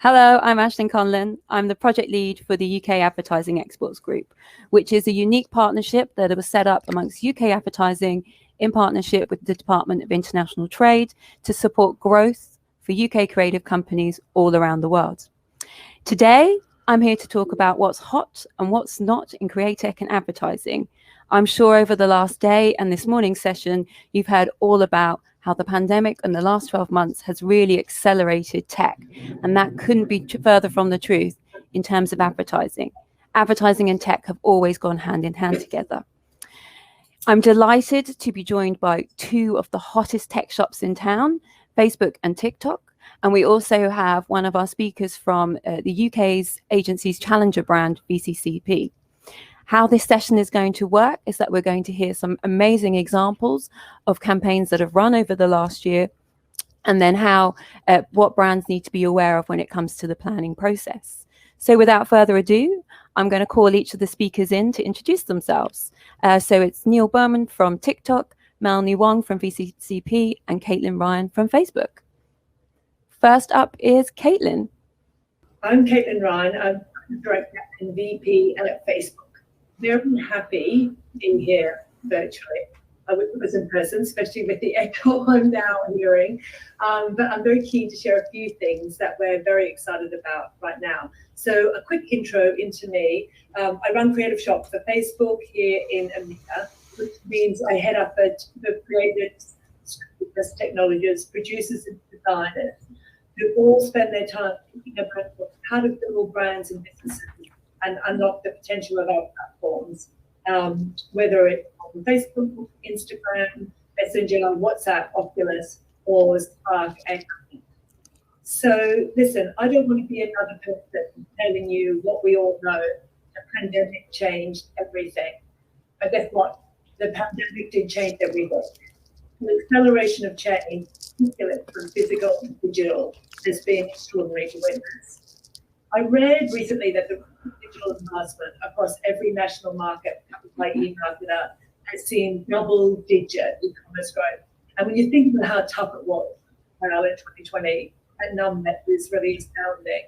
Hello, I'm Ashlyn Conlon. I'm the project lead for the UK Advertising Exports Group, which is a unique partnership that was set up amongst UK advertising in partnership with the Department of International Trade to support growth for UK creative companies all around the world. Today, I'm here to talk about what's hot and what's not in CreaTech and advertising. I'm sure over the last day and this morning's session, you've heard all about how the pandemic in the last 12 months has really accelerated tech. And that couldn't be further from the truth in terms of advertising. Advertising and tech have always gone hand in hand together. I'm delighted to be joined by two of the hottest tech shops in town, Facebook and TikTok. And we also have one of our speakers from the UK's agency's challenger brand, VCCP. How this session is going to work is that we're going to hear some amazing examples of campaigns that have run over the last year, and then what brands need to be aware of when it comes to the planning process. So without further ado, I'm going to call each of the speakers in to introduce themselves. So it's Neil Berman from TikTok, Melanie Wong from VCCP, and Caitlin Ryan from Facebook. First up is Caitlin. I'm Caitlin Ryan. I'm Director and VP at Facebook. Very happy being here virtually. I wish it was in person, especially with the echo I'm now hearing. But I'm very keen to share a few things that we're very excited about right now. So a quick intro into me. I run Creative Shop for Facebook here in EMEA, which means I head up the creators, technologists, producers and designers who all spend their time thinking about how to build brands and businesses and unlock the potential of our platforms, whether it's on Facebook, Instagram, Messenger, WhatsApp, Oculus, or Spark AI. So listen, I don't want to be another person telling you what we all know. The pandemic changed everything. But guess what? The pandemic did change everything. The acceleration of change, particularly from physical to digital, has been extraordinary to witness. I read recently that the digital advancement across every national market, by e-marketer, has seen double-digit e-commerce growth. And when you think about how tough it was in 2020, that number is really astounding.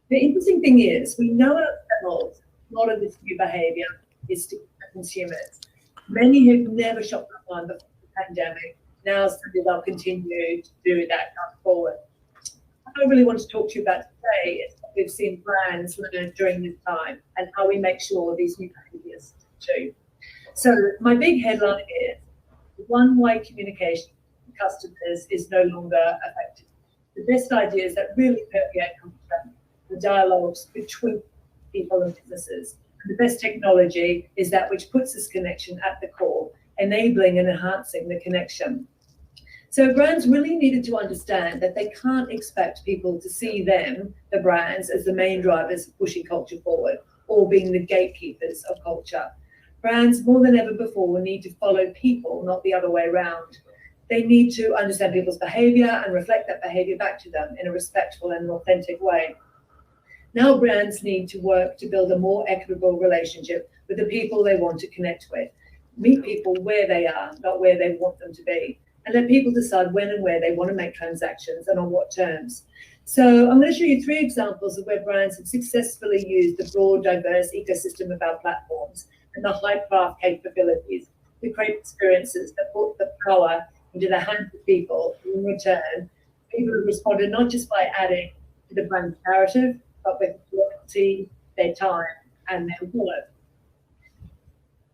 The interesting thing is, we know ourselves a lot of this new behavior is to consumers. Many who've never shopped online before the pandemic now suddenly they'll continue to do that going forward. What I really want to talk to you about today is what we've seen brands learn during this time and how we make sure these new behaviors too. So my big headline is one-way communication with customers is no longer effective. The best ideas that really permeate culture, the dialogues between people and businesses. And the best technology is that which puts this connection at the core, enabling and enhancing the connection. So brands really needed to understand that they can't expect people to see them, the brands, as the main drivers of pushing culture forward or being the gatekeepers of culture. Brands, more than ever before, will need to follow people, not the other way around. They need to understand people's behavior and reflect that behavior back to them in a respectful and authentic way. Now brands need to work to build a more equitable relationship with the people they want to connect with. Meet people where they are, not where they want them to be. And let people decide when and where they want to make transactions and on what terms. So I'm going to show you 3 examples of where brands have successfully used the broad, diverse ecosystem of our platforms and the high craft capabilities to create experiences that put the power into the hands of people. In return, people have responded not just by adding to the brand's narrative, but with loyalty, their time, and their wallet.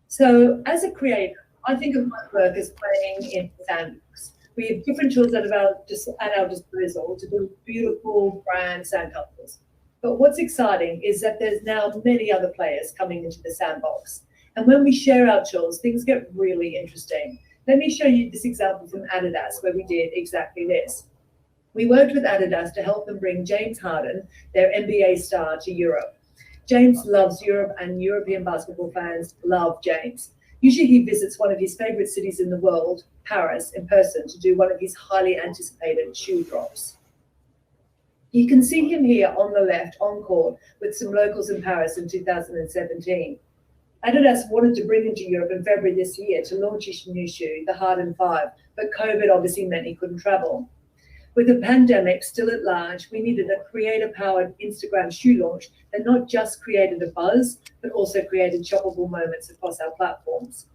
So as a creator, I think of my work as playing in the sandbox. We have different tools at our disposal to build beautiful brand sandcastles. But what's exciting is that there's now many other players coming into the sandbox. And when we share our tools, things get really interesting. Let me show you this example from Adidas, where we did exactly this. We worked with Adidas to help them bring James Harden, their NBA star, to Europe. James loves Europe, and European basketball fans love James. Usually he visits one of his favorite cities in the world, Paris, in person to do one of his highly anticipated shoe drops. You can see him here on the left on court with some locals in Paris in 2017. Adidas wanted to bring him to Europe in February this year to launch his new shoe, the Harden 5, but COVID obviously meant he couldn't travel. With the pandemic still at large, we needed a creator-powered Instagram shoe launch that not just created a buzz, but also created shoppable moments across our platforms.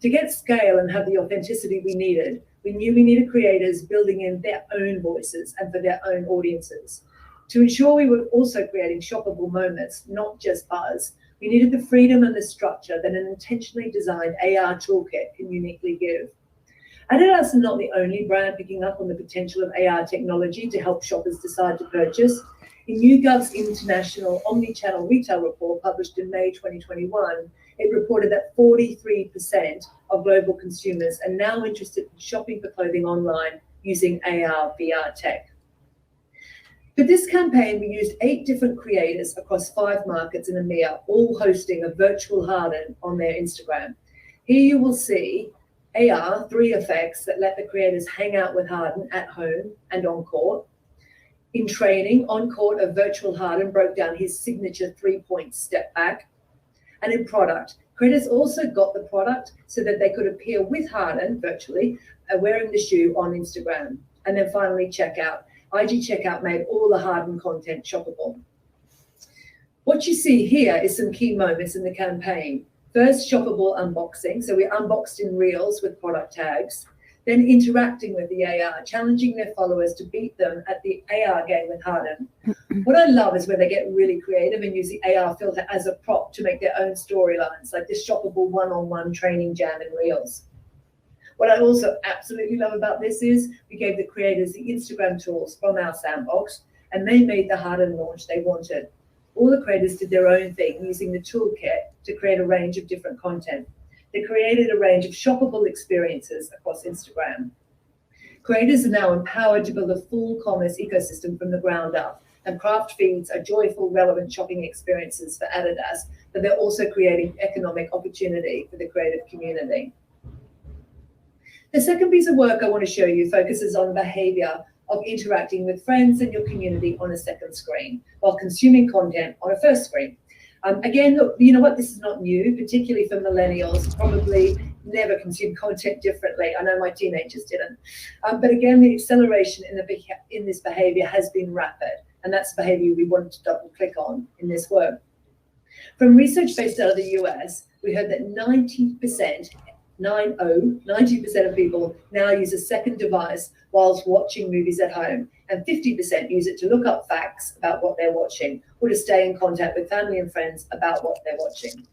To get scale and have the authenticity we needed, we knew we needed creators building in their own voices and for their own audiences. To ensure we were also creating shoppable moments, not just buzz, we needed the freedom and the structure that an intentionally designed AR toolkit can uniquely give. Adidas is not the only brand picking up on the potential of AR technology to help shoppers decide to purchase. In YouGov's International Omnichannel Retail Report, published in May 2021, it reported that 43% of global consumers are now interested in shopping for clothing online using AR/VR tech. For this campaign, we used 8 different creators across 5 markets in EMEA, all hosting a virtual Harden on their Instagram. Here you will see AR 3 effects that let the creators hang out with Harden at home and on court. In training, on court, a virtual Harden broke down his signature 3-point step back. And in product, creators also got the product so that they could appear with Harden virtually, wearing the shoe on Instagram. And then finally, checkout. IG Checkout made all the Harden content shoppable. What you see here is some key moments in the campaign. First, shoppable unboxing. So we unboxed in Reels with product tags. Then interacting with the AR, challenging their followers to beat them at the AR game with Harden. What I love is where they get really creative and use the AR filter as a prop to make their own storylines, like this shoppable one-on-one training jam in Reels. What I also absolutely love about this is we gave the creators the Instagram tools from our sandbox, and they made the Harden launch they wanted. All the creators did their own thing using the toolkit to create a range of different content. They created a range of shoppable experiences across Instagram. Creators are now empowered to build a full commerce ecosystem from the ground up, and craft feeds are joyful, relevant shopping experiences for Adidas, but they're also creating economic opportunity for the creative community. The second piece of work I want to show you focuses on behavior of interacting with friends and your community on a second screen while consuming content on a first screen. Again, look, you know what, this is not new, particularly for millennials, probably never consume content differently. I know my teenagers didn't. But again, the acceleration in this behavior has been rapid, and that's behavior we wanted to double click on in this work. From research based out of the US, we heard that 90% of people now use a second device whilst watching movies at home, and 50% use it to look up facts about what they're watching or to stay in contact with family and friends about what they're watching.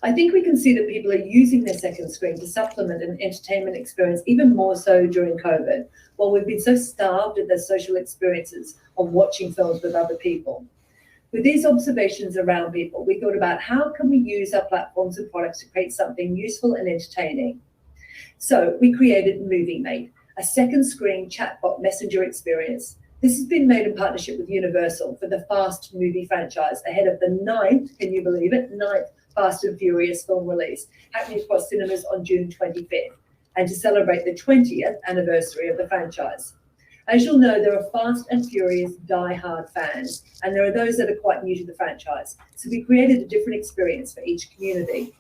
I think we can see that people are using their second screen to supplement an entertainment experience even more so during COVID, while we've been so starved of the social experiences of watching films with other people. With these observations around people, we thought about how can we use our platforms and products to create something useful and entertaining. So we created MovieMate, a second screen chatbot messenger experience. This has been made in partnership with Universal for the Fast movie franchise ahead of the 9th, can you believe it, 9th Fast and Furious film release, happening across cinemas on June 25th, and to celebrate the 20th anniversary of the franchise. As you'll know, there are Fast and Furious die-hard fans, and there are those that are quite new to the franchise. So we created a different experience for each community.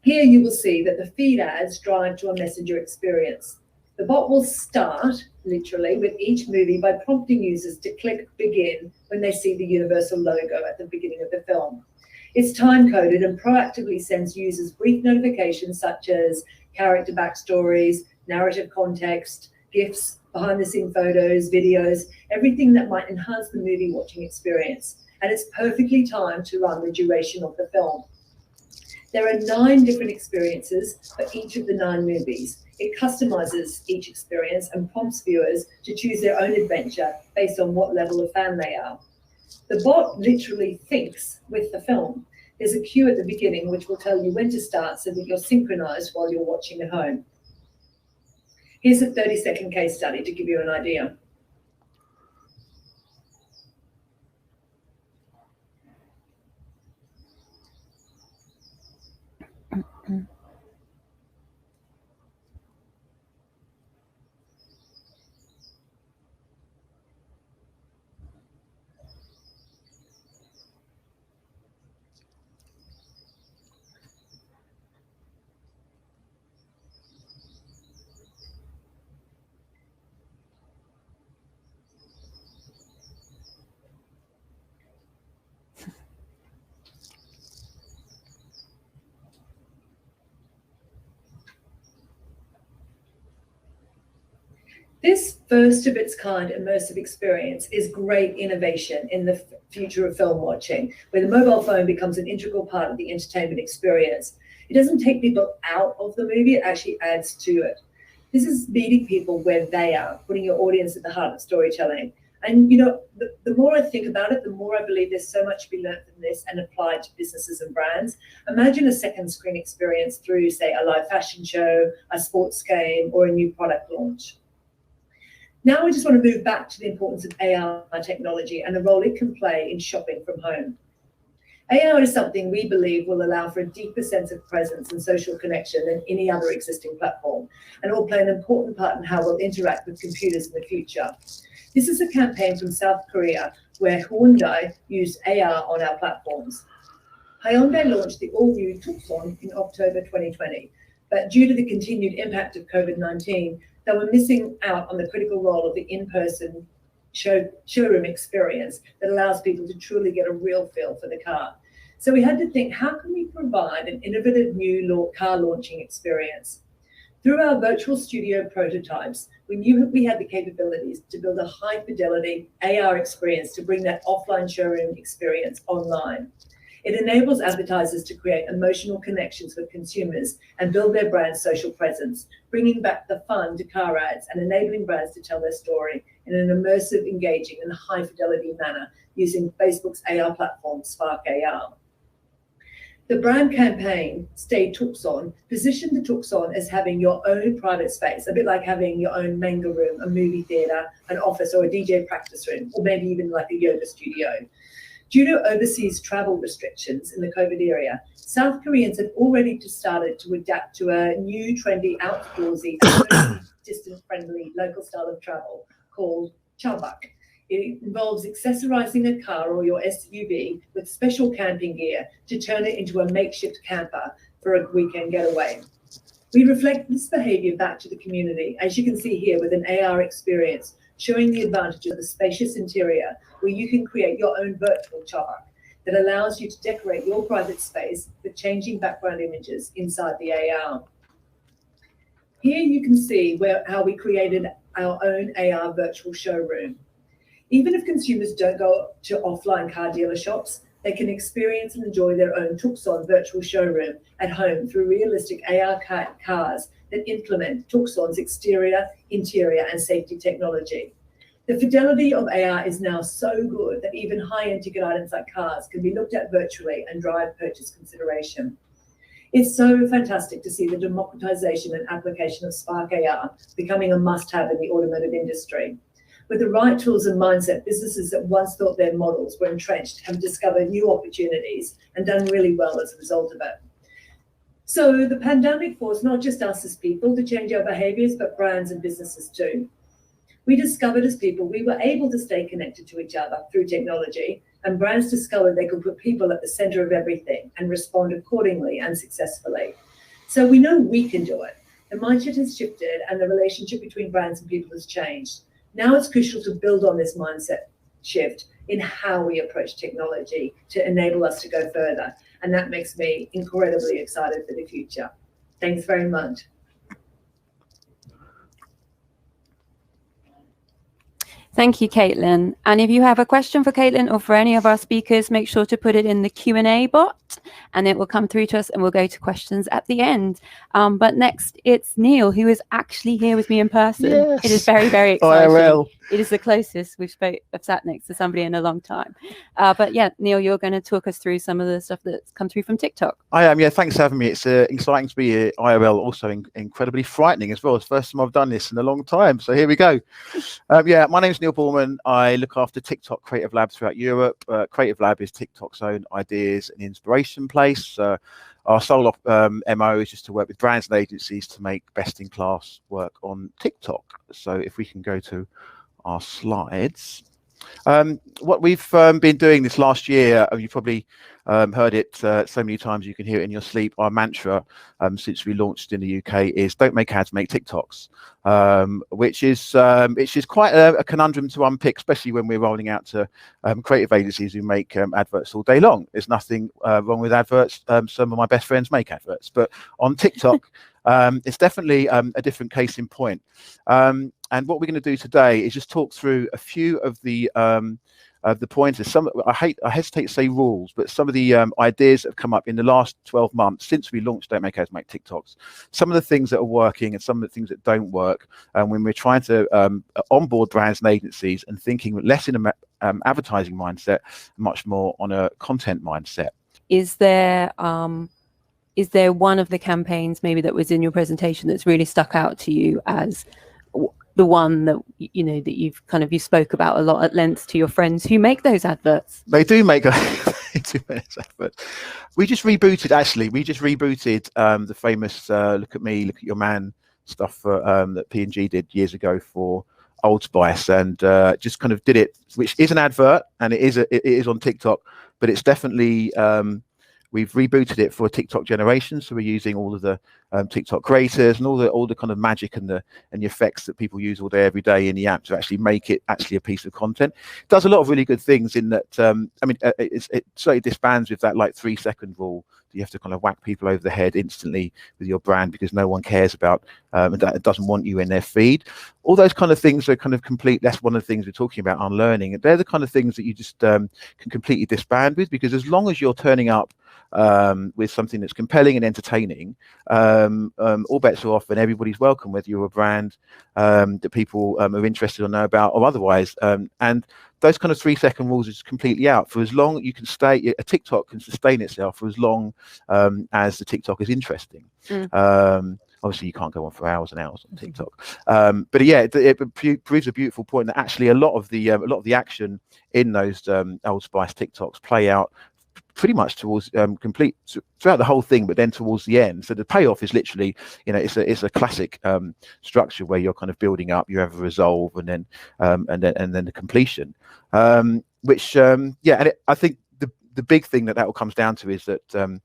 Here you will see that the feed ads drive to a messenger experience. The bot will start, literally, with each movie by prompting users to click begin when they see the Universal logo at the beginning of the film. It's time-coded and proactively sends users brief notifications such as character backstories, narrative context, GIFs, behind-the-scene photos, videos, everything that might enhance the movie watching experience. And it's perfectly timed to run the duration of the film. There are 9 different experiences for each of the 9 movies. It customizes each experience and prompts viewers to choose their own adventure based on what level of fan they are. The bot literally thinks with the film. There's a cue at the beginning which will tell you when to start so that you're synchronized while you're watching at home. Here's a 30-second case study to give you an idea. This first of its kind immersive experience is great innovation in the future of film watching, where the mobile phone becomes an integral part of the entertainment experience. It doesn't take people out of the movie, it actually adds to it. This is meeting people where they are, putting your audience at the heart of storytelling. And you know, the more I think about it, the more I believe there's so much to be learned from this and applied to businesses and brands. Imagine a second screen experience through, say, a live fashion show, a sports game, or a new product launch. Now we just want to move back to the importance of AR technology and the role it can play in shopping from home. AR is something we believe will allow for a deeper sense of presence and social connection than any other existing platform, and will play an important part in how we'll interact with computers in the future. This is a campaign from South Korea where Hyundai used AR on our platforms. Hyundai launched the all-new Tucson in October 2020, but due to the continued impact of COVID-19, they were missing out on the critical role of the in-person showroom experience that allows people to truly get a real feel for the car. So we had to think, how can we provide an innovative new car launching experience? Through our virtual studio prototypes, we knew that we had the capabilities to build a high-fidelity AR experience to bring that offline showroom experience online. It enables advertisers to create emotional connections with consumers and build their brand's social presence, bringing back the fun to car ads and enabling brands to tell their story in an immersive, engaging, and high-fidelity manner using Facebook's AR platform, Spark AR. The brand campaign, Stay Tucson, positioned the Tucson as having your own private space, a bit like having your own manga room, a movie theater, an office, or a DJ practice room, or maybe even like a yoga studio. Due to overseas travel restrictions in the COVID era, South Koreans have already started to adapt to a new trendy outdoorsy and distance-friendly local style of travel called chabak. It involves accessorizing a car or your SUV with special camping gear to turn it into a makeshift camper for a weekend getaway. We reflect this behavior back to the community, as you can see here with an AR experience, showing the advantages of a spacious interior where you can create your own virtual chabak that allows you to decorate your private space with changing background images inside the AR. Here you can see how we created our own AR virtual showroom. Even if consumers don't go to offline car dealer shops, they can experience and enjoy their own Tucson virtual showroom at home through realistic AR cars that implement Tucson's exterior, interior, and safety technology. The fidelity of AR is now so good that even high-end ticket items like cars can be looked at virtually and drive purchase consideration. It's so fantastic to see the democratization and application of Spark AR becoming a must-have in the automotive industry. With the right tools and mindset, businesses that once thought their models were entrenched have discovered new opportunities and done really well as a result of it. So the pandemic forced not just us as people to change our behaviors, but brands and businesses too. We discovered as people we were able to stay connected to each other through technology, and brands discovered they could put people at the center of everything and respond accordingly and successfully. So we know we can do it. The mindset has shifted and the relationship between brands and people has changed. Now it's crucial to build on this mindset shift in how we approach technology to enable us to go further. And that makes me incredibly excited for the future. Thanks very much. Thank you, Caitlin. And if you have a question for Caitlin or for any of our speakers, make sure to put it in the Q&A bot and it will come through to us and we'll go to questions at the end. But next, it's Neil, who is actually here with me in person. Yes. It is very, very exciting. IRL. It is the closest I've sat next to somebody in a long time. But yeah, Neil, you're going to talk us through some of the stuff that's come through from TikTok. I am, yeah, thanks for having me. It's exciting to be here, IRL, also incredibly frightening as well. It's the first time I've done this in a long time, so here we go. Yeah, my name's Neil Borman. I look after TikTok Creative Lab throughout Europe. Creative Lab is TikTok's own ideas and inspiration place. Our sole MO is just to work with brands and agencies to make best-in-class work on TikTok. So if we can go to our slides. What we've been doing this last year, you've probably heard it so many times you can hear it in your sleep. Our mantra since we launched in the UK is don't make ads, make TikToks, which is quite a conundrum to unpick, especially when we're rolling out to creative agencies who make adverts all day long. There's nothing wrong with adverts. Some of my best friends make adverts, but on TikTok, it's definitely a different case in point. And what we're going to do today is just talk through a few of the pointers. Some I hesitate to say rules, but some of the ideas that have come up in the last 12 months since we launched Don't Make Ads, Make TikToks. Some of the things that are working and some of the things that don't work. When we're trying to onboard brands and agencies and thinking less in an advertising mindset, much more on a content mindset. Is there one of the campaigns maybe that was in your presentation that's really stuck out to you as the one that that you spoke about a lot at length to your friends who make those adverts? They do make they do make those adverts. We just rebooted the famous "Look at Me, Look at Your Man" stuff that P&G did years ago for Old Spice, and just kind of did it, which is an advert, and it is on TikTok, but it's definitely we've rebooted it for a TikTok generation, so we're using all of the TikTok creators and all the kind of magic and the effects that people use all day every day in the app to actually make it actually a piece of content. It does a lot of really good things in that. It slightly disbands with that like 3-second rule. You have to kind of whack people over the head instantly with your brand because no one cares about and doesn't want you in their feed. All those kind of things are kind of complete. That's one of the things we're talking about, unlearning. And they're the kind of things that you just can completely disband with, because as long as you're turning up with something that's compelling and entertaining, all bets are off and everybody's welcome, whether you're a brand that people are interested or know about or otherwise. And those kind of 3-second rules is completely out. For as long you can stay, a TikTok can sustain itself for as long as the TikTok is interesting. Obviously, you can't go on for hours and hours on TikTok, but yeah, it proves a beautiful point that actually a lot of the action in those Old Spice TikToks play out pretty much towards complete throughout the whole thing, but then towards the end. So the payoff is literally, it's a classic structure where you're kind of building up, you have a resolve, and then the completion. Which I think the big thing that all comes down to is that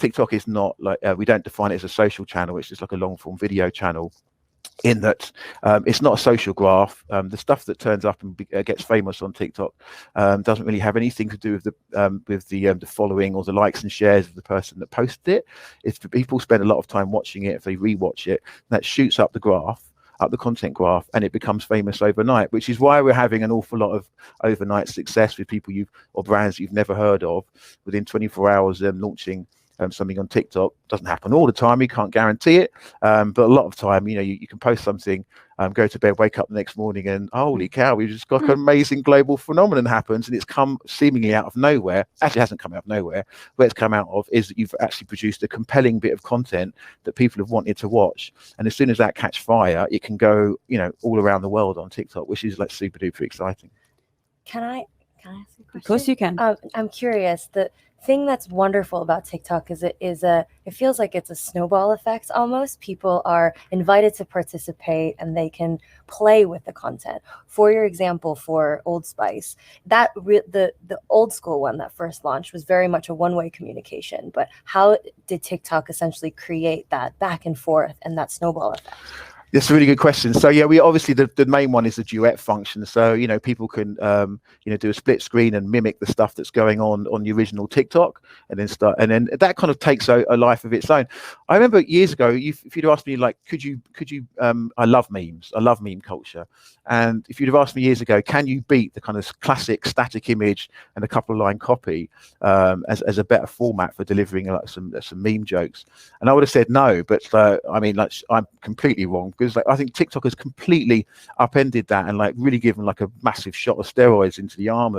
TikTok is not like we don't define it as a social channel. It's just like a long form video channel, in that it's not a social graph. The stuff that turns up and gets famous on TikTok doesn't really have anything to do with the following or the likes and shares of the person that posted it. It's people spend a lot of time watching it. If they rewatch it, that shoots up the graph, up the content graph, and it becomes famous overnight, which is why we're having an awful lot of overnight success with people or brands you've never heard of within 24 hours launching something on TikTok. Doesn't happen all the time, you can't guarantee it, but a lot of time, you can post something, go to bed, wake up the next morning, and holy cow, we've just got an amazing global phenomenon happens, and it's come seemingly out of nowhere. Actually, it hasn't come out of nowhere. Where it's come out of is that you've actually produced a compelling bit of content that people have wanted to watch, and as soon as that catch fire, it can go, all around the world on TikTok, which is like super duper exciting. Can I ask a question? Of course you can. I'm curious. The thing that's wonderful about TikTok is it feels like it's a snowball effect almost. People are invited to participate and they can play with the content. For your example, for Old Spice, the old school one that first launched was very much a one-way communication. But how did TikTok essentially create that back and forth and that snowball effect? That's a really good question. So yeah, we obviously the main one is the duet function. So people can do a split screen and mimic the stuff that's going on the original TikTok, and then that kind of takes a life of its own. I remember years ago, if you'd asked me like, could you I love memes, I love meme culture, and if you'd have asked me years ago, can you beat the kind of classic static image and a couple of line copy as a better format for delivering like some meme jokes, and I would have said no, but I'm completely wrong. Because I think TikTok has completely upended that and really given like a massive shot of steroids into the arm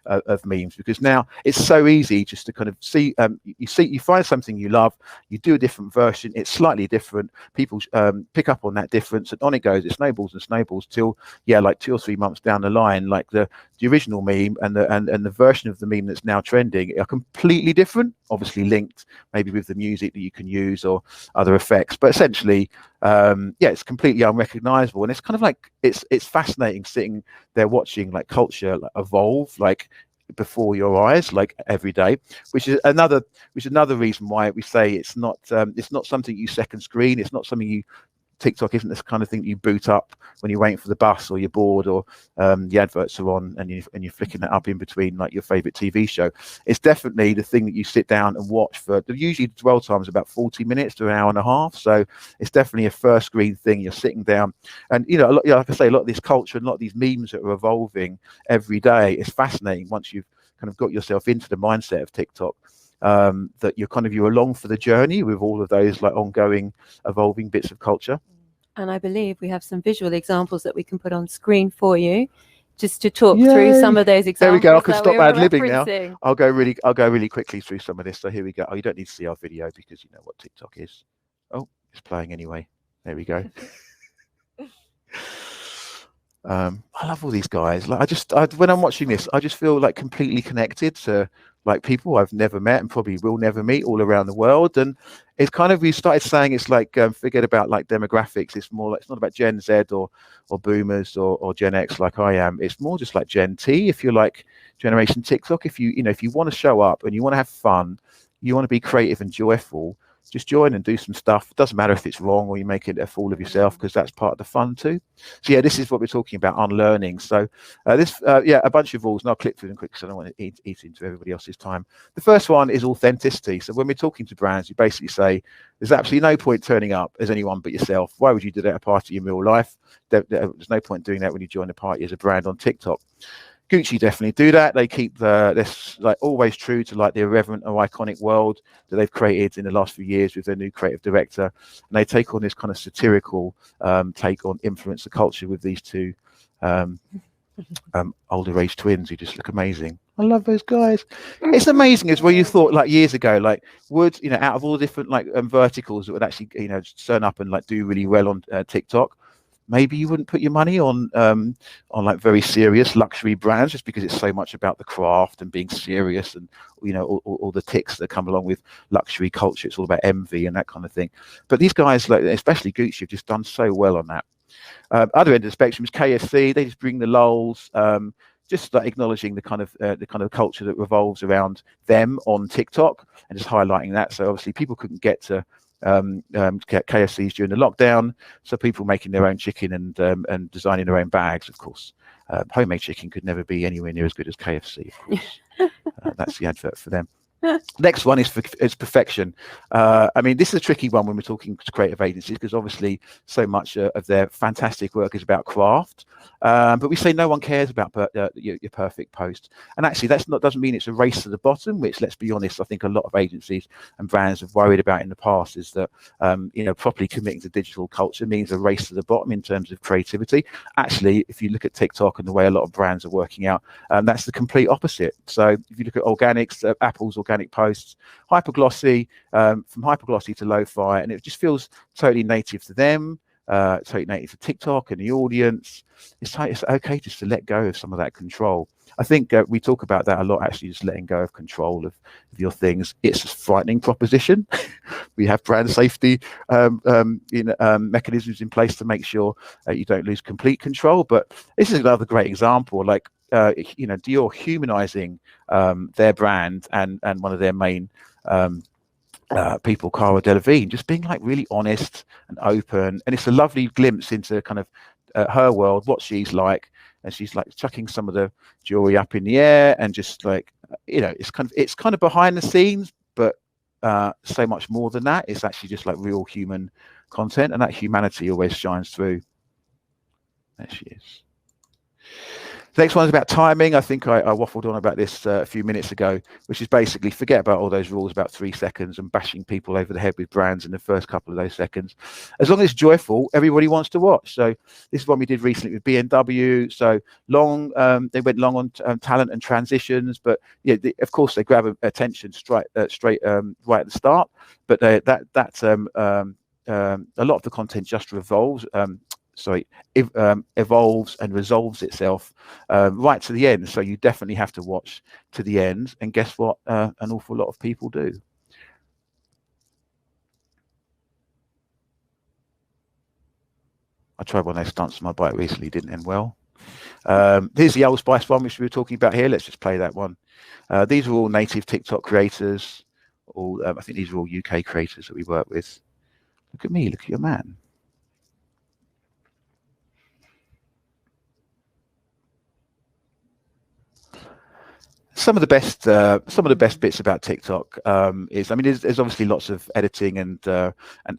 of memes, because now it's so easy just to kind of see you find something you love, you do a different version, it's slightly different, people pick up on that difference, and on it goes. It snowballs and snowballs till like 2 or 3 months down the line, like the original meme and the version of the meme that's now trending are completely different, obviously linked maybe with the music that you can use or other effects, but essentially it's completely unrecognizable. And it's kind of like it's fascinating sitting there watching like culture evolve before your eyes every day, which is another reason why we say it's not something you second screen. It's not something you TikTok isn't this kind of thing that you boot up when you're waiting for the bus or you're bored, or the adverts are on and you're flicking that up in between like your favorite TV show. It's definitely the thing that you sit down and watch for. Usually the dwell time is about 40 minutes to an hour and a half. So it's definitely a first screen thing. You're sitting down, and like I say, a lot of this culture and a lot of these memes that are evolving every day is fascinating once you've kind of got yourself into the mindset of TikTok. That you're along for the journey with all of those like ongoing evolving bits of culture. And I believe we have some visual examples that we can put on screen for you, just to talk through some of those examples. There we go. I can stop ad-libbing now. referencing. I'll go really quickly through some of this. So here we go. Oh, you don't need to see our video because you know what TikTok is. Oh, it's playing anyway. There we go. I love all these guys. Like when I'm watching this, I just feel like completely connected to like people I've never met and probably will never meet all around the world. And it's kind of, we started saying it's like forget about like demographics. It's more like, it's not about Gen Z or boomers or Gen X like I am. It's more just like Gen T, if you're like generation TikTok. If you want to show up and you want to have fun, you want to be creative and joyful, just join and do some stuff. It doesn't matter if it's wrong or you make it a fool of yourself, because that's part of the fun too. So yeah, this is what we're talking about, unlearning. So a bunch of rules, and I'll click through them quick because I don't want to eat into everybody else's time. The first one is authenticity. So when we're talking to brands, you basically say there's absolutely no point turning up as anyone but yourself. Why would you do that at a party in real life? There's no point doing that when you join a party as a brand on TikTok. Gucci definitely do that. They keep this like always true to like the irreverent or iconic world that they've created in the last few years with their new creative director, and they take on this kind of satirical take on influencer culture with these two older age twins who just look amazing. I love those guys. It's amazing as well. You thought like years ago, like would out of all the different like verticals that would actually turn up and like do really well on TikTok, maybe you wouldn't put your money on like very serious luxury brands just because it's so much about the craft and being serious and all the ticks that come along with luxury culture. It's all about envy and that kind of thing. But these guys, like especially Gucci, have just done so well on that. Other end of the spectrum is KFC. They just bring the lulz, just like acknowledging the kind of culture that revolves around them on TikTok and just highlighting that. So obviously people couldn't get to KFCs during the lockdown, so people making their own chicken and designing their own bags. Of course, homemade chicken could never be anywhere near as good as KFC. Of course. That's the advert for them. Next one is perfection. I mean, this is a tricky one when we're talking to creative agencies, because obviously so much of their fantastic work is about craft. But we say no one cares about your perfect post. And actually, doesn't mean it's a race to the bottom, which, let's be honest, I think a lot of agencies and brands have worried about in the past, is that properly committing to digital culture means a race to the bottom in terms of creativity. Actually, if you look at TikTok and the way a lot of brands are working out, that's the complete opposite. So if you look at organics, Apple's organic posts, hyperglossy, from hyperglossy to lo-fi, and it just feels totally native to them, totally native to TikTok and the audience. It's okay just to let go of some of that control. I think we talk about that a lot, actually, just letting go of control of your things. It's a frightening proposition. We have brand safety mechanisms in place to make sure you don't lose complete control. But this is another great example. Like Dior humanizing their brand and one of their main people, Cara Delevingne, just being like really honest and open, and it's a lovely glimpse into kind of her world, what she's like, and she's like chucking some of the jewelry up in the air, and just like it's kind of behind the scenes, but so much more than that. It's actually just like real human content, and that humanity always shines through. There she is. The next one is about timing. I think I waffled on about this a few minutes ago, which is basically forget about all those rules about 3 seconds and bashing people over the head with brands in the first couple of those seconds. As long as it's joyful, everybody wants to watch. So this is one we did recently with BMW. So long, they went long on talent and transitions, but yeah, of course they grab attention straight right at the start. But a lot of the content just evolves and resolves itself right to the end. So you definitely have to watch to the end. And guess what? An awful lot of people do. I tried one of those stunts on my bike recently, didn't end well. Here's the Old Spice one, which we were talking about here. Let's just play that one. These are all native TikTok creators. I think these are all UK creators that we work with. Look at me, look at your man. some of the best bits about TikTok is, I mean, there's obviously lots of editing and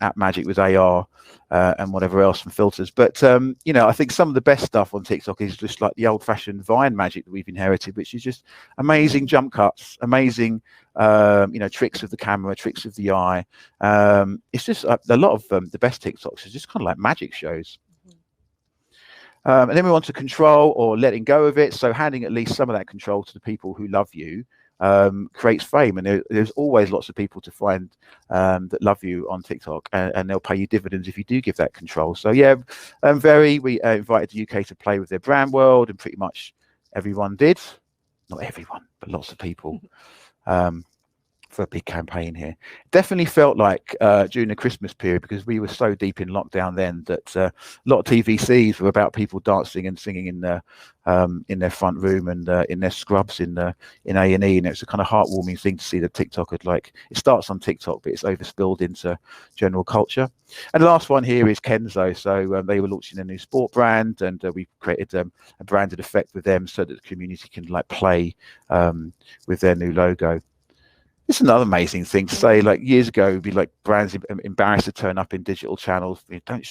app magic with AR and whatever else from filters, but you know, I think some of the best stuff on TikTok is just like the old-fashioned Vine magic that we've inherited, which is just amazing jump cuts, amazing you know, tricks of the camera, tricks of the eye. It's just a lot of the best TikToks is just kind of like magic shows. And then we want to control or letting go of it. So handing at least some of that control to the people who love you creates fame. And there's always lots of people to find that love you on TikTok, and they'll pay you dividends if you do give that control. So yeah, we invited the UK to play with their brand world, and pretty much everyone did. Not everyone, but lots of people. For a big campaign here. Definitely felt like during the Christmas period, because we were so deep in lockdown then, that a lot of TVCs were about people dancing and singing in their front room and in their scrubs in A&E, and it's a kind of heartwarming thing to see that TikTok had, like, it starts on TikTok but it's overspilled into general culture. And the last one here is Kenzo. So they were launching a new sport brand, and we created a branded effect with them so that the community can like play with their new logo. It's another amazing thing to say. Like years ago, it'd be like brands embarrassed to turn up in digital channels. Don't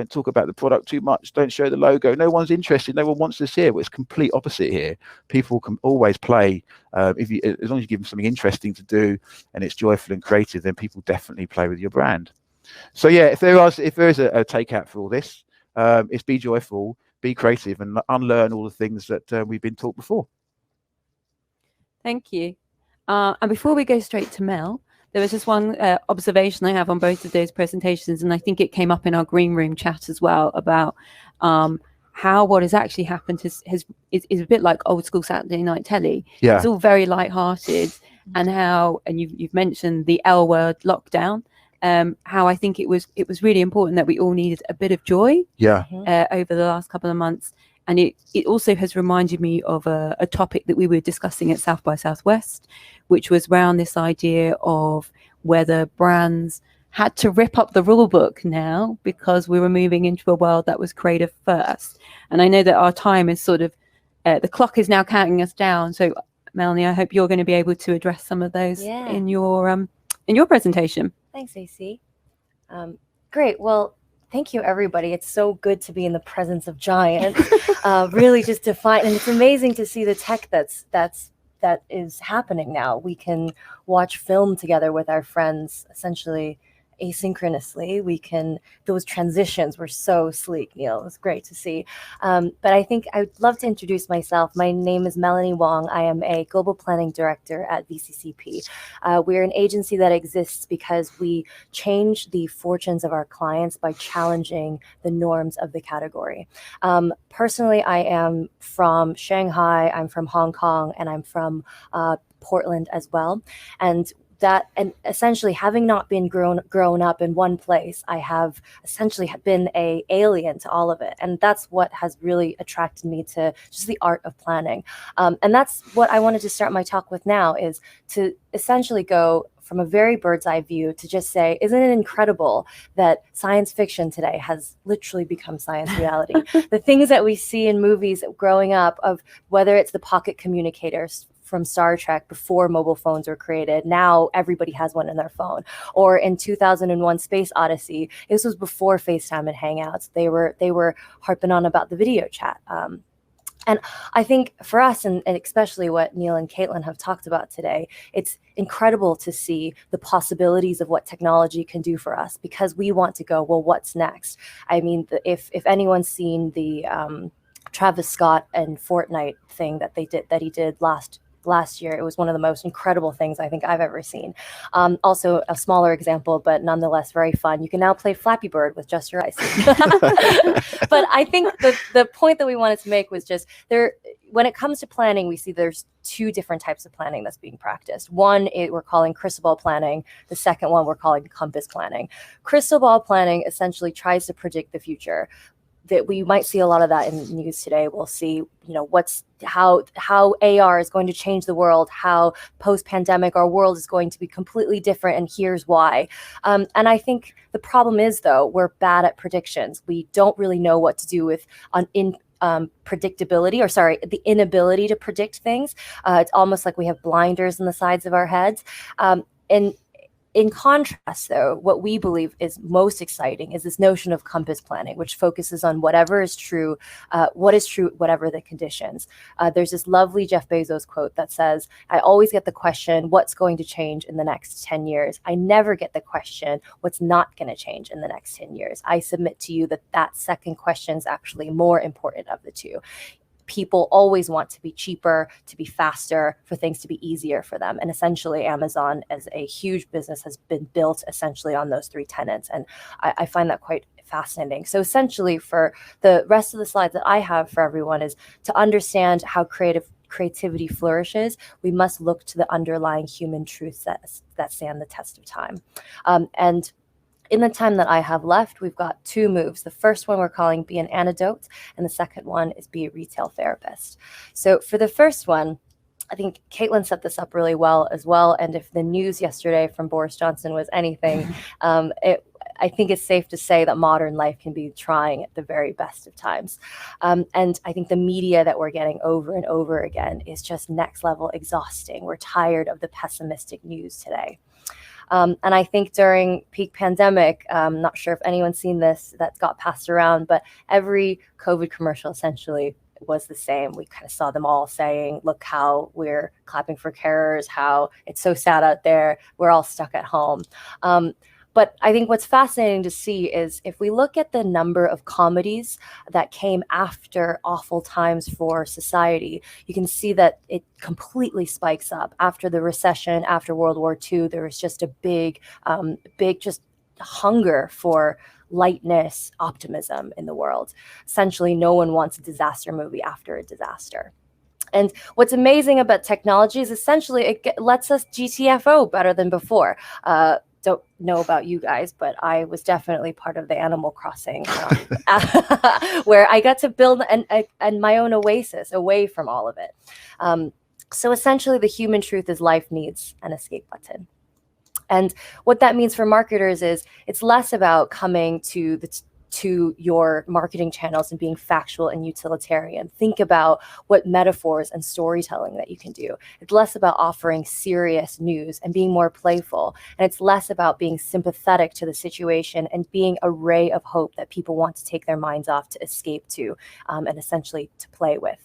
talk about the product too much. Don't show the logo. No one's interested. No one wants this here. Well, it's complete opposite here. People can always play as long as you give them something interesting to do and it's joyful and creative. Then people definitely play with your brand. So yeah, if there is a takeout for all this, it's be joyful, be creative, and unlearn all the things that we've been taught before. Thank you. And before we go straight to Mel, there was just one observation I have on both of those presentations, and I think it came up in our green room chat as well, about how what has actually happened is a bit like old school Saturday night telly. Yeah. It's all very light-hearted, and you've mentioned the L word, lockdown. How I think it was really important that we all needed a bit of joy over the last couple of months. And it also has reminded me of a topic that we were discussing at South by Southwest, which was around this idea of whether brands had to rip up the rule book now because we were moving into a world that was creative first. And I know that our time is sort of, the clock is now counting us down. So Melanie, I hope you're going to be able to address some of those in your presentation. Thanks, AC. Great. Well, thank you, everybody. It's so good to be in the presence of giants. Really just define, and it's amazing to see the tech that is happening now. We can watch film together with our friends, essentially asynchronously. Those transitions were so sleek, Neil. It was great to see. But I think I'd love to introduce myself. My name is Melanie Wong. I am a global planning director at VCCP. We're an agency that exists because we change the fortunes of our clients by challenging the norms of the category. Personally, I am from Shanghai, I'm from Hong Kong, and I'm from Portland as well. And essentially, having not been grown up in one place, I have essentially been an alien to all of it. And that's what has really attracted me to just the art of planning. And that's what I wanted to start my talk with now, is to essentially go from a very bird's eye view to just say, isn't it incredible that science fiction today has literally become science reality? The things that we see in movies growing up, of whether it's the pocket communicators from Star Trek before mobile phones were created, now everybody has one in their phone. Or in 2001 Space Odyssey, this was before FaceTime and Hangouts. They were harping on about the video chat. And I think for us, and especially what Neil and Caitlin have talked about today, it's incredible to see the possibilities of what technology can do for us, because we want to go, well, what's next? I mean, if anyone's seen the Travis Scott and Fortnite thing that he did last year, it was one of the most incredible things I think I've ever seen. Also, a smaller example, but nonetheless very fun. You can now play Flappy Bird with just your eyes. But I think the point that we wanted to make was just when it comes to planning, we see there's two different types of planning that's being practiced. One we're calling crystal ball planning. The second one we're calling compass planning. Crystal ball planning essentially tries to predict the future. That we might see a lot of that in the news today. We'll see, how AR is going to change the world, how post-pandemic our world is going to be completely different, and here's why. And I think the problem is, though, we're bad at predictions. We don't really know what to do with predictability, or sorry, the inability to predict things. It's almost like we have blinders on the sides of our heads. And in contrast, though, what we believe is most exciting is this notion of compass planning, which focuses on whatever is true, whatever the conditions. There's this lovely Jeff Bezos quote that says, I always get the question, what's going to change in the next 10 years? I never get the question, what's not going to change in the next 10 years? I submit to you that that second question is actually more important of the two. People always want to be cheaper, to be faster, for things to be easier for them. And essentially, Amazon as a huge business has been built essentially on those three tenets. And I find that quite fascinating. So essentially, for the rest of the slides that I have for everyone is to understand how creativity flourishes, we must look to the underlying human truths that stand the test of time. And in the time that I have left, we've got two moves. The first one we're calling Be an Antidote, and the second one is Be a Retail Therapist. So for the first one, I think Caitlin set this up really well as well. And if the news yesterday from Boris Johnson was anything, I think it's safe to say that modern life can be trying at the very best of times. And I think the media that we're getting over and over again is just next level exhausting. We're tired of the pessimistic news today. And I think during peak pandemic, not sure if anyone's seen this that got passed around, but every COVID commercial essentially was the same. We kind of saw them all saying, look how we're clapping for carers, how it's so sad out there. We're all stuck at home. But I think what's fascinating to see is if we look at the number of comedies that came after awful times for society, you can see that it completely spikes up. After the recession, after World War II, there was just a big just hunger for lightness, optimism in the world. Essentially, no one wants a disaster movie after a disaster. And what's amazing about technology is essentially it lets us GTFO better than before. Don't know about you guys, but I was definitely part of the Animal Crossing where I got to build my own oasis away from all of it. So essentially the human truth is life needs an escape button. And what that means for marketers is it's less about coming to your marketing channels and being factual and utilitarian. Think about what metaphors and storytelling that you can do. It's less about offering serious news and being more playful. And it's less about being sympathetic to the situation and being a ray of hope that people want to take their minds off to escape to and essentially to play with.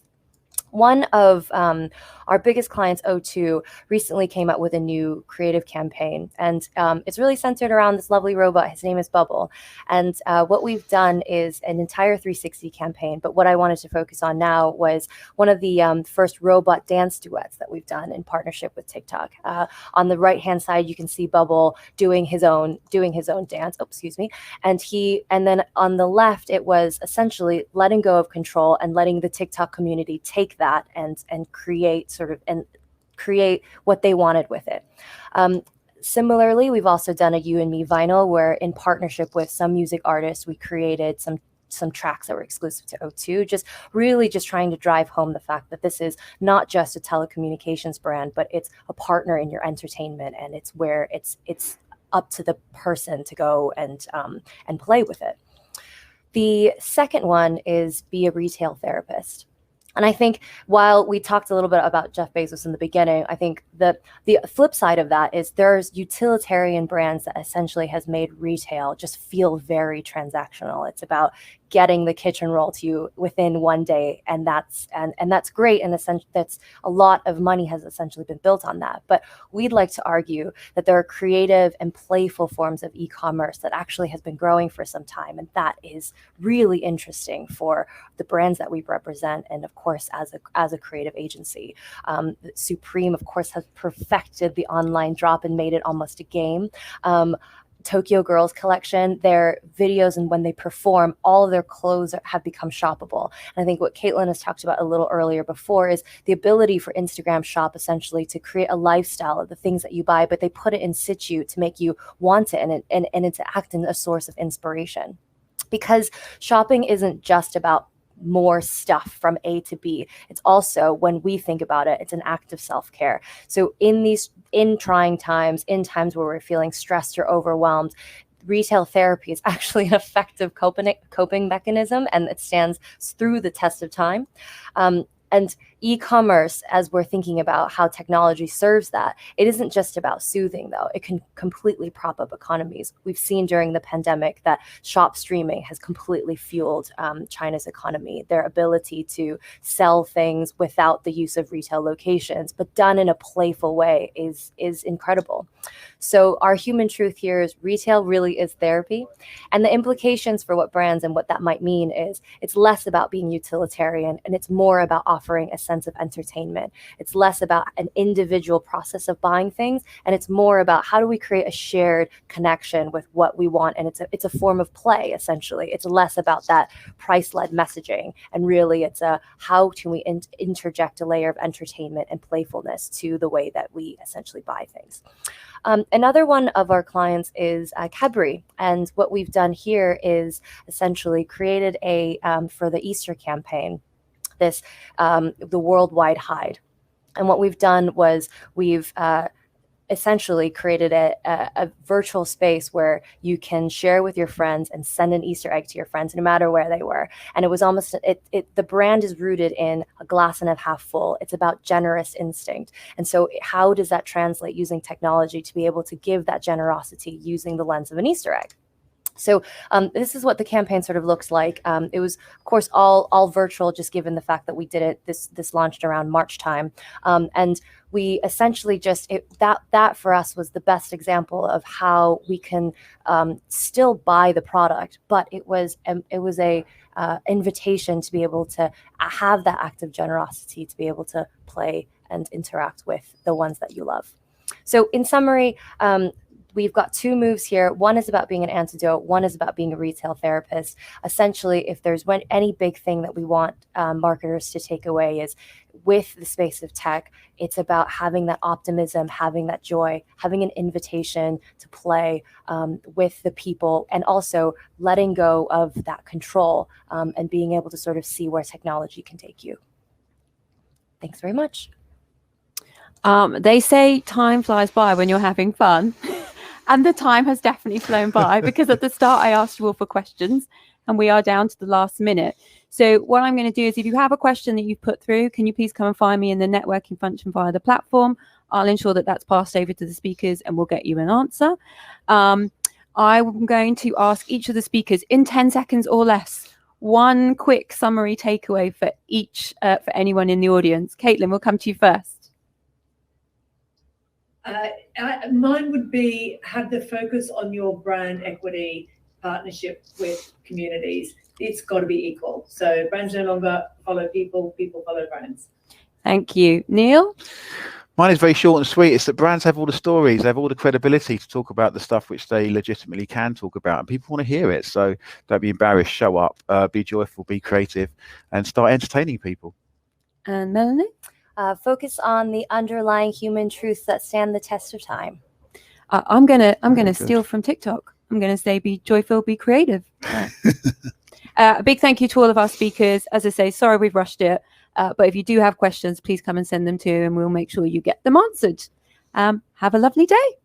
One of our biggest clients, O2, recently came out with a new creative campaign, and it's really centered around this lovely robot. His name is Bubble, and what we've done is an entire 360 campaign, but what I wanted to focus on now was one of the first robot dance duets that we've done in partnership with TikTok. On the right-hand side, you can see Bubble doing his own dance, and then on the left, it was essentially letting go of control and letting the TikTok community take that and create what they wanted with it. Similarly, we've also done a You and Me vinyl where in partnership with some music artists, we created some tracks that were exclusive to O2, just trying to drive home the fact that this is not just a telecommunications brand, but it's a partner in your entertainment, and it's where it's up to the person to go and play with it. The second one is Be a Retail Therapist. And I think while we talked a little bit about Jeff Bezos in the beginning, I think the flip side of that is there's utilitarian brands that essentially has made retail just feel very transactional. It's about getting the kitchen roll to you within one day, and that's great. In a sense, that's a lot of money has essentially been built on that. But we'd like to argue that there are creative and playful forms of e-commerce that actually has been growing for some time, and that is really interesting for the brands that we represent, and of course, as a creative agency. Supreme, of course, has perfected the online drop and made it almost a game. Tokyo Girls collection, their videos and when they perform, all of their clothes have become shoppable. And I think what Caitlin has talked about a little earlier before is the ability for Instagram Shop essentially to create a lifestyle of the things that you buy, but they put it in situ to make you want it and to act in a source of inspiration. Because shopping isn't just about more stuff from A to B. It's also, when we think about it, it's an act of self-care. So in trying times, in times where we're feeling stressed or overwhelmed, retail therapy is actually an effective coping mechanism, and it stands through the test of time. And e-commerce, as we're thinking about how technology serves that, it isn't just about soothing, though. It can completely prop up economies. We've seen during the pandemic that shop streaming has completely fueled China's economy. Their ability to sell things without the use of retail locations, but done in a playful way, is incredible. So our human truth here is retail really is therapy. And the implications for what brands and what that might mean is it's less about being utilitarian, and it's more about offering a sense of entertainment. It's less about an individual process of buying things, and it's more about how do we create a shared connection with what we want. And it's a form of play, essentially. It's less about that price-led messaging, and really it's a how can we interject a layer of entertainment and playfulness to the way that we essentially buy things. Another one of our clients is Cadbury, and what we've done here is essentially created a for the Easter campaign, this the worldwide hide. And what we've done was we've essentially created a virtual space where you can share with your friends and send an Easter egg to your friends no matter where they were. And it was almost, the brand is rooted in a glass and a half full. It's about generous instinct. And so how does that translate using technology to be able to give that generosity using the lens of an Easter egg? So this is what the campaign sort of looks like. It was, of course, all virtual, just given the fact that we did it. This launched around March time, and we essentially just that for us was the best example of how we can still buy the product, but it was a invitation to be able to have that act of generosity, to be able to play and interact with the ones that you love. So in summary, we've got two moves here. One is about being an antidote. One is about being a retail therapist. Essentially, if there's any big thing that we want marketers to take away is with the space of tech, it's about having that optimism, having that joy, having an invitation to play with the people, and also letting go of that control and being able to sort of see where technology can take you. Thanks very much. They say time flies by when you're having fun. And the time has definitely flown by, because at the start I asked you all for questions and we are down to the last minute. So what I'm going to do is, if you have a question that you've put through, can you please come and find me in the networking function via the platform? I'll ensure that that's passed over to the speakers and we'll get you an answer. I'm going to ask each of the speakers in 10 seconds or less, one quick summary takeaway for each, for anyone in the audience. Caitlin, we'll come to you first. Mine would be have the focus on your brand equity partnership with communities. It's got to be equal. So brands no longer follow people, people follow brands. Thank you. Neil? Mine is very short and sweet. It's that brands have all the stories, they have all the credibility to talk about the stuff which they legitimately can talk about, and people want to hear it. So don't be embarrassed, show up, be joyful, be creative, and start entertaining people. And Melanie? Focus on the underlying human truths that stand the test of time. I'm gonna steal from TikTok. I'm gonna say be joyful, be creative. A big thank you to all of our speakers. As I say, sorry we've rushed it, but if you do have questions, please come and send them too, and we'll make sure you get them answered. Have a lovely day.